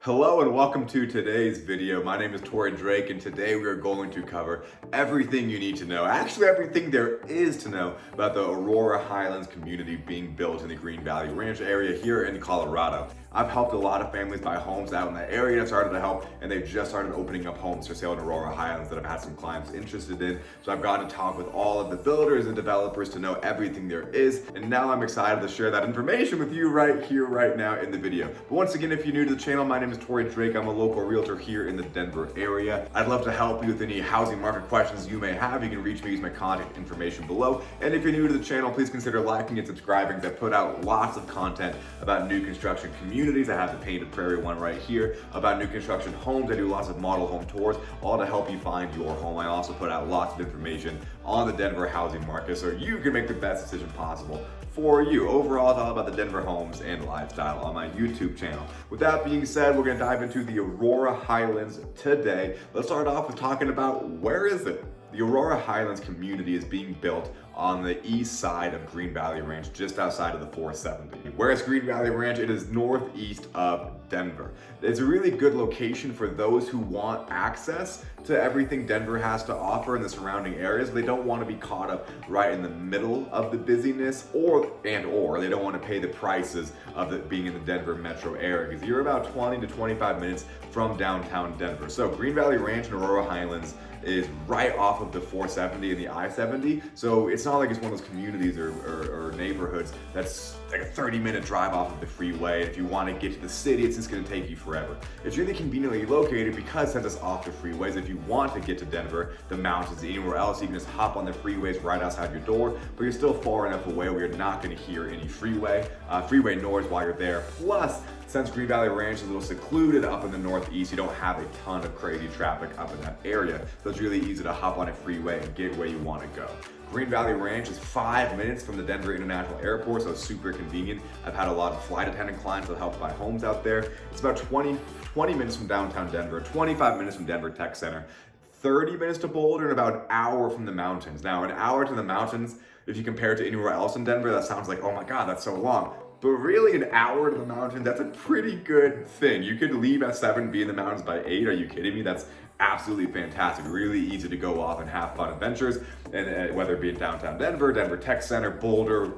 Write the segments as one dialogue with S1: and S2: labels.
S1: Hello and welcome to today's video. My name is Torrey Drake and today we are going to cover everything you need to know, actually everything there is to know about the Aurora Highlands community being built in the Green Valley Ranch area here in Colorado. I've helped a lot of families buy homes out in that area. I started to help and they've just started opening up homes for sale in Aurora Highlands that I've had some clients interested in. So I've gotten to talk with all of the builders and developers to know everything there is. And now I'm excited to share that information with you right here, right now in the video. But once again, if you're new to the channel, my name is Torrey Drake. I'm a local realtor here in the Denver area. I'd love to help you with any housing market questions you may have. You can reach me, use my contact information below. And if you're new to the channel, please consider liking and subscribing. I put out lots of content about new construction communities. I have the Painted Prairie one right here about new construction homes. I do lots of model home tours, all to help you find your home. I also put out lots of information on the Denver housing market so you can make the best decision possible for you. Overall, it's all about the Denver homes and lifestyle on my YouTube channel. With that being said, we're gonna dive into the Aurora Highlands today. Let's start off with talking about where is it? The Aurora Highlands community is being built on the east side of Green Valley Ranch, just outside of the 470. Whereas Green Valley Ranch, it is northeast of Denver. It's a really good location for those who want access to everything Denver has to offer in the surrounding areas. They don't want to be caught up right in the middle of the busyness, or they don't want to pay the prices of it being in the Denver metro area, because you're about 20 to 25 minutes from downtown Denver. So Green Valley Ranch and Aurora Highlands is right off of the 470 and the I-70. So it's not like it's one of those communities or neighborhoods that's like a 30-minute drive off of the freeway. If you want to get to the city, it's just going to take you forever. It's really conveniently located because since it's off the freeways. If you want to get to Denver, the mountains, anywhere else, you can just hop on the freeways right outside your door, but you're still far enough away where you're not going to hear any freeway noise while you're there. Plus, since Green Valley Ranch is a little secluded up in the northeast, you don't have a ton of crazy traffic up in that area. So it's really easy to hop on a freeway and get where you want to go. Green Valley Ranch is 5 minutes from the Denver International Airport, so it's super convenient. I've had a lot of flight attendant clients that help buy homes out there. It's about 20 minutes from downtown Denver, 25 minutes from Denver Tech Center, 30 minutes to Boulder, and about an hour from the mountains. Now, an hour to the mountains, if you compare it to anywhere else in Denver, that sounds like, oh my God, that's so long. But really, an hour to the mountain, that's a pretty good thing. You could leave at 7, be in the mountains by 8. Are you kidding me? That's absolutely fantastic. Really easy to go off and have fun adventures, and whether it be in downtown Denver, Denver Tech Center, Boulder,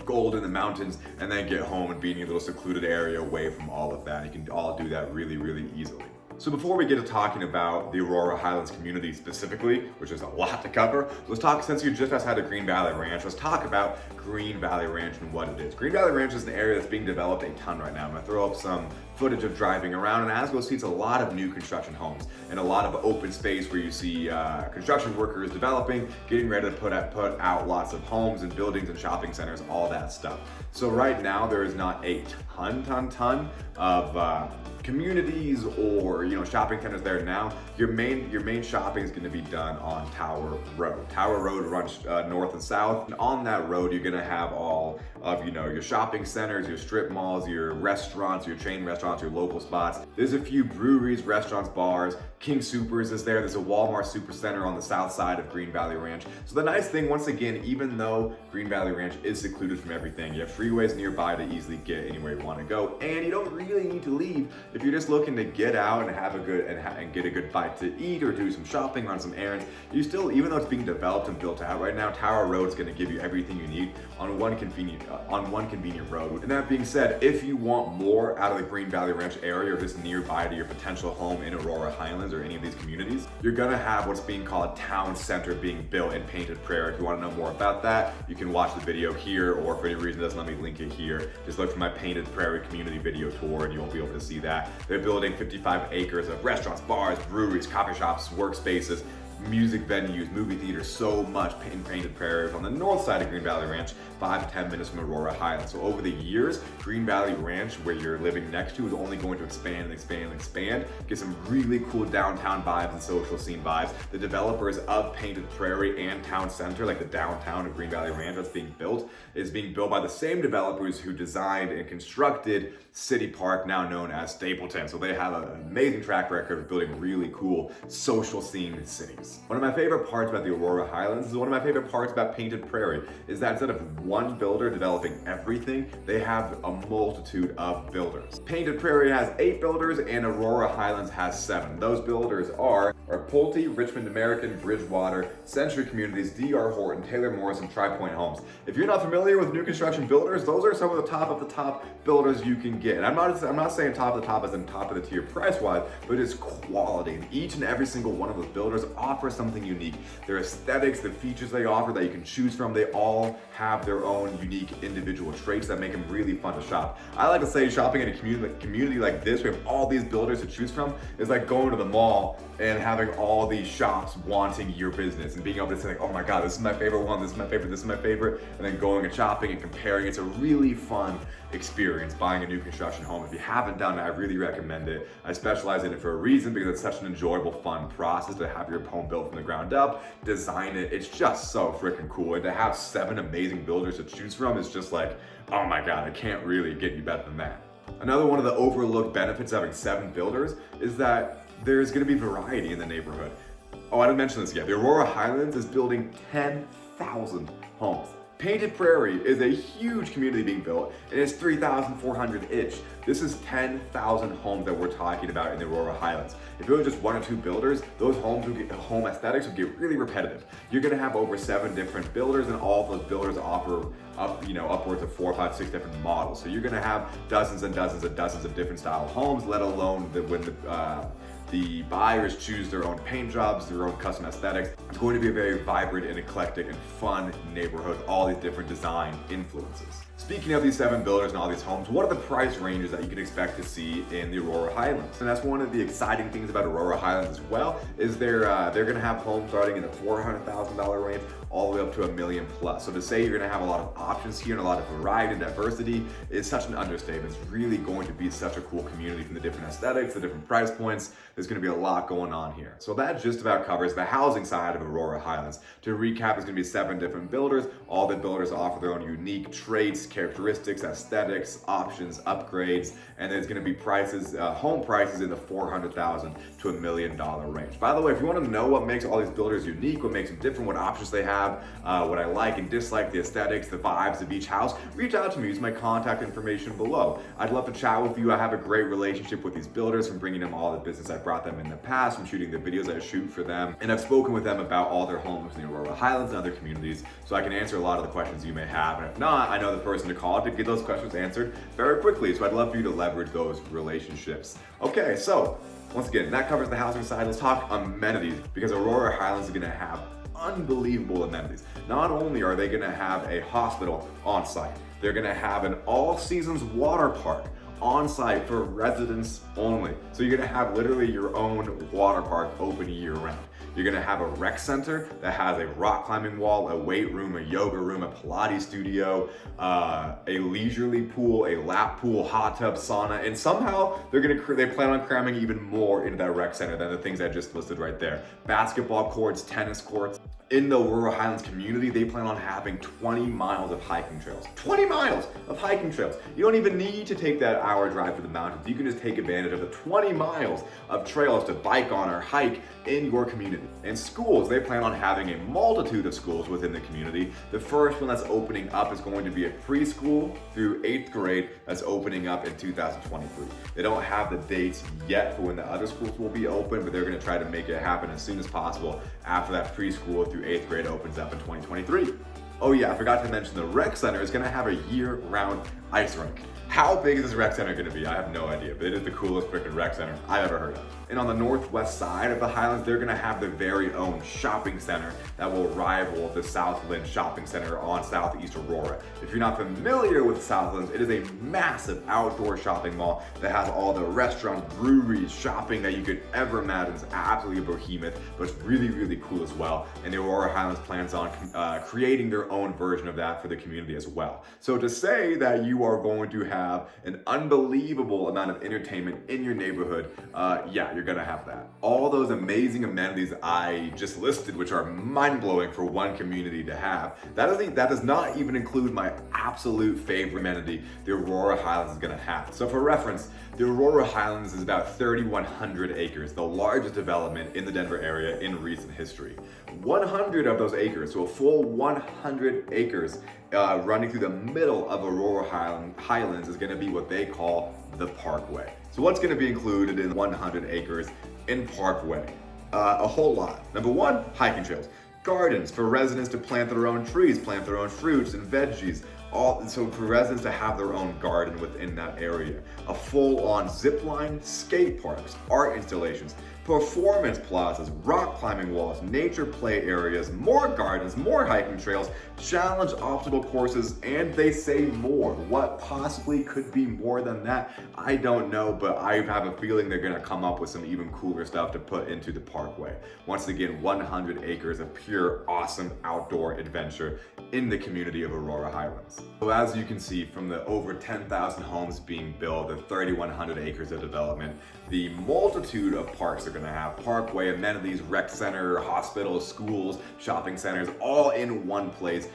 S1: Gold in the mountains, and then get home and be in a little secluded area away from all of that. You can all do that really, really easily. So before we get to talking about the Aurora Highlands community specifically, which is a lot to cover, let's talk, since you're just outside of Green Valley Ranch, let's talk about Green Valley Ranch and what it is. Green Valley Ranch is an area that's being developed a ton right now. I'm gonna throw up some footage of driving around, and as you'll see, it's a lot of new construction homes and a lot of open space where you see construction workers developing, getting ready to put out lots of homes and buildings and shopping centers, all that stuff. So right now there is not a ton of communities or shopping centers there now. Your main shopping is going to be done on Tower Road. Tower Road runs north and south, and on that road you're going to have all of your shopping centers, your strip malls, your restaurants, your chain restaurants, your local spots. There's a few breweries, restaurants, bars. King Soopers is there. There's a Walmart Supercenter on the south side of Green Valley Ranch. So the nice thing, once again, even though Green Valley Ranch is secluded from everything, you have freeways nearby to easily get anywhere you want to go, and you don't really need to leave if you're just looking to get out and have a good and get a good bite to eat or do some shopping, run some errands. You still, even though it's being developed and built out right now, Tower Road is going to give you everything you need on one convenient road. And that being said, if you want more out of the Green Valley Ranch area or just nearby to your potential home in Aurora Highlands or any of these communities, you're gonna have what's being called a town center being built in Painted Prairie. If you want to know more about that, you can watch the video here, or if for any reason it doesn't let me link it here, just look for my Painted Prairie community video tour and you'll be able to see that. They're building 55 acres of restaurants, bars, breweries, coffee shops, workspaces, music venues, movie theaters, so much in Painted Prairie on the north side of Green Valley Ranch, 5 to 10 minutes from Aurora Highlands. So over the years, Green Valley Ranch, where you're living next to, is only going to expand, get some really cool downtown vibes and social scene vibes. The developers of Painted Prairie and Town Center, like the downtown of Green Valley Ranch that's being built, is being built by the same developers who designed and constructed City Park, now known as Stapleton. So they have an amazing track record of building really cool social scene cities. builders. One of my favorite parts about the Aurora Highlands is one of my favorite parts about Painted Prairie is that instead of one builder developing everything, they have a multitude of builders. Painted Prairie has 8 builders and Aurora Highlands has 7. Those builders are Pulte, Richmond American, Bridgewater, Century Communities, D.R. Horton, Taylor Morris, and Tri-Point Homes. If you're not familiar with new construction builders, those are some of the top builders you can get. And I'm not saying top of the top as in top of the tier price-wise, but it's quality. And each and every single one of those builders offers something unique. Their aesthetics, the features they offer that you can choose from, they all have their own unique individual traits that make them really fun to shop. I like to say shopping in a community like this, we have all these builders to choose from, is like going to the mall and having all these shops wanting your business and being able to say, like, oh my God, this is my favorite one, this is my favorite, this is my favorite, and then going and shopping and comparing. It's a really fun experience buying a new construction home. If you haven't done it, I really recommend it. I specialize in it for a reason because it's such an enjoyable, fun process to have your home built from the ground up, design it. It's just so freaking cool. And to have 7 amazing builders to choose from is just like, oh my God, I can't really get you better than that. Another one of the overlooked benefits of having 7 builders is that there's gonna be variety in the neighborhood. Oh, I didn't mention this yet. The Aurora Highlands is building 10,000 homes. Painted Prairie is a huge community being built, and it's 3,400 each. This is 10,000 homes that we're talking about in the Aurora Highlands. If it was just 1 or 2 builders, those home aesthetics would get really repetitive. You're gonna have over 7 different builders, and all of those builders offer upwards of 4, 5, 6 different models. So you're gonna have dozens and dozens and dozens of different style homes, let alone when the buyers choose their own paint jobs, their own custom aesthetics. It's going to be a very vibrant and eclectic and fun neighborhood with all these different design influences. Speaking of these 7 builders and all these homes, what are the price ranges that you can expect to see in the Aurora Highlands? And that's one of the exciting things about Aurora Highlands as well, is they're gonna have homes starting in the $400,000 range all the way up to $1 million plus. So to say you're gonna have a lot of options here and a lot of variety and diversity is such an understatement. It's really going to be such a cool community from the different aesthetics, the different price points. There's gonna be a lot going on here. So that just about covers the housing side of Aurora Highlands. To recap, there's gonna be 7 different builders. All the builders offer their own unique traits, characteristics, aesthetics, options, upgrades, and there's gonna be prices, home prices in the $400,000 to $1 million range. By the way, if you wanna know what makes all these builders unique, what makes them different, what options they have, what I like and dislike, the aesthetics, the vibes of each house, reach out to me. Use my contact information below. I'd love to chat with you. I have a great relationship with these builders from bringing them all the business I brought them in the past, from shooting the videos I shoot for them, and I've spoken with them about all their homes in the Aurora Highlands and other communities, so I can answer a lot of the questions you may have. And if not, I know the person to call to get those questions answered very quickly, so I'd love for you to leverage those relationships. Okay, so once again, that covers the housing side. Let's talk amenities, because Aurora Highlands is gonna have unbelievable amenities. Not only are they gonna have a hospital on site, they're gonna have an all seasons water park on site for residents only. So you're gonna have literally your own water park open year round. You're gonna have a rec center that has a rock climbing wall, a weight room, a yoga room, a Pilates studio, a leisurely pool, a lap pool, hot tub, sauna, and somehow they plan on cramming even more into that rec center than the things I just listed right there. Basketball courts, tennis courts. In the Aurora Highlands community, they plan on having 20 miles of hiking trails. 20 miles of hiking trails. You don't even need to take that hour drive to the mountains. You can just take advantage of the 20 miles of trails to bike on or hike in your community. And schools, they plan on having a multitude of schools within the community. The first one that's opening up is going to be a preschool through 8th grade that's opening up in 2023. They don't have the dates yet for when the other schools will be open, but they're gonna try to make it happen as soon as possible after that preschool through 8th grade opens up in 2023. Oh yeah, I forgot to mention the rec center is gonna have a year-round ice rink. How big is this rec center gonna be? I have no idea, but it is the coolest freaking rec center I've ever heard of. And on the northwest side of the Highlands, they're gonna have their very own shopping center that will rival the Southland Shopping Center on Southeast Aurora. If you're not familiar with Southlands, it is a massive outdoor shopping mall that has all the restaurants, breweries, shopping that you could ever imagine. It's absolutely a behemoth, but it's really, really cool as well. And the Aurora Highlands plans on creating their own version of that for the community as well. So to say that you you are going to have an unbelievable amount of entertainment in your neighborhood, yeah, you're gonna have that. All those amazing amenities I just listed, which are mind-blowing for one community to have, that does not even include my absolute favorite amenity the Aurora Highlands is gonna have. So for reference, the Aurora Highlands is about 3,100 acres, the largest development in the Denver area in recent history. 100 of those acres, so a full 100 acres running through the middle of Aurora Highlands is gonna be what they call the Parkway. So what's gonna be included in 100 acres in Parkway? A whole lot. Number one, hiking trails. Gardens for residents to plant their own trees, plant their own fruits and veggies. So for residents to have their own garden within that area. A full-on zip line, skate parks, art installations, performance plazas, rock climbing walls, nature play areas, more gardens, more hiking trails, challenge obstacle courses, and they say more. What possibly could be more than that? I don't know, but I have a feeling they're gonna come up with some even cooler stuff to put into the Parkway. Once again, 100 acres of pure awesome outdoor adventure in the community of Aurora Highlands. So as you can see from the over 10,000 homes being built, the 3,100 acres of development, the multitude of parks they're gonna have, Parkway, amenities, rec center, hospitals, schools, shopping centers, all in one place.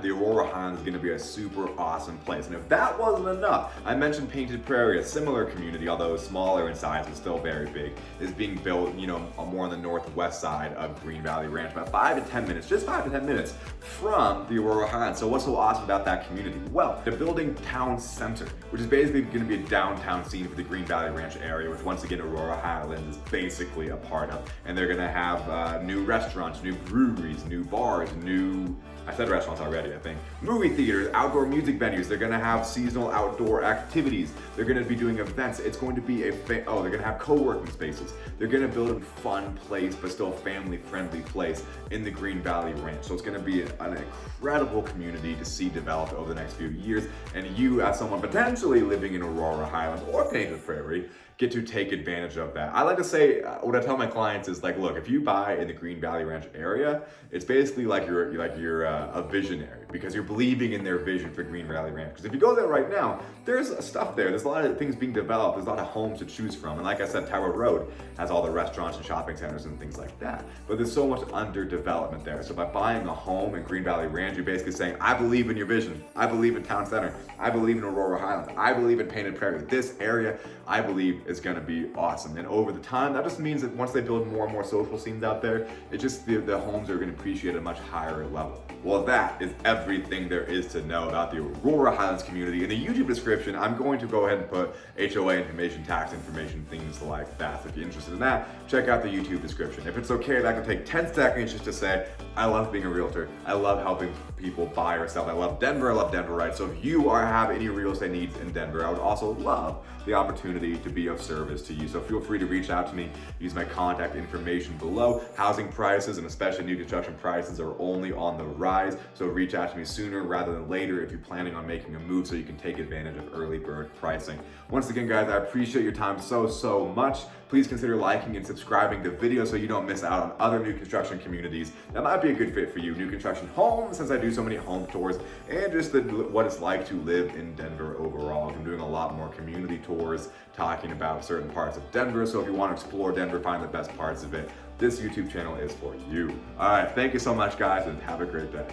S1: The Aurora Highlands is gonna be a super awesome place. And if that wasn't enough, I mentioned Painted Prairie, a similar community, although smaller in size but still very big, is being built, more on the northwest side of Green Valley Ranch, about 5 to 10 minutes, just 5 to 10 minutes from the Aurora Highlands. So what's so awesome about that community? Well, they're building town center, which is basically gonna be a downtown scene for the Green Valley Ranch area, which once again, Aurora Highlands is basically a part of. And they're gonna have new restaurants, new breweries, new bars, I said restaurants already, I think. Movie theaters, outdoor music venues. They're gonna have seasonal outdoor activities. They're gonna be doing events. It's going to be they're gonna have co-working spaces. They're gonna build a fun place, but still family-friendly place in the Green Valley Ranch. So it's gonna be an incredible community to see developed over the next few years. And you, as someone potentially living in Aurora Highlands or Painted Prairie, get to take advantage of that. I like to say, what I tell my clients is like, look, if you buy in the Green Valley Ranch area, it's basically like you're a visionary because you're believing in their vision for Green Valley Ranch. Because if you go there right now, there's stuff there. There's a lot of things being developed. There's a lot of homes to choose from. And like I said, Tower Road has all the restaurants and shopping centers and things like that. But there's so much underdevelopment there. So by buying a home in Green Valley Ranch, you're basically saying, I believe in your vision. I believe in Town Center. I believe in Aurora Highlands. I believe in Painted Prairie. This area, I believe, is gonna be awesome. And over the time, that just means that once they build more and more social scenes out there, it just, the homes are gonna appreciate at a much higher level. Well, that is everything there is to know about the Aurora Highlands community. In the YouTube description, I'm going to go ahead and put HOA information, tax information, things like that. So if you're interested in that, check out the YouTube description. If it's okay, that can take 10 seconds just to say, I love being a realtor. I love helping people buy or sell. I love Denver. I love Denver, right? So if you have any real estate needs in Denver, I would also love the opportunity to be of service to you. So feel free to reach out to me. Use my contact information below. Housing prices and especially new construction prices are only on the rise. So reach out to me sooner rather than later if you're planning on making a move so you can take advantage of early bird pricing. Once again, guys, I appreciate your time so much. Please consider liking and subscribing the video so you don't miss out on other new construction communities that might be a good fit for you. New construction homes, since I do so many home tours, and just what it's like to live in Denver overall. I'm doing a lot more community tours talking about certain parts of Denver. So if you want to explore Denver, find the best parts of it, this YouTube channel is for you. All right, thank you so much, guys, and have a great day.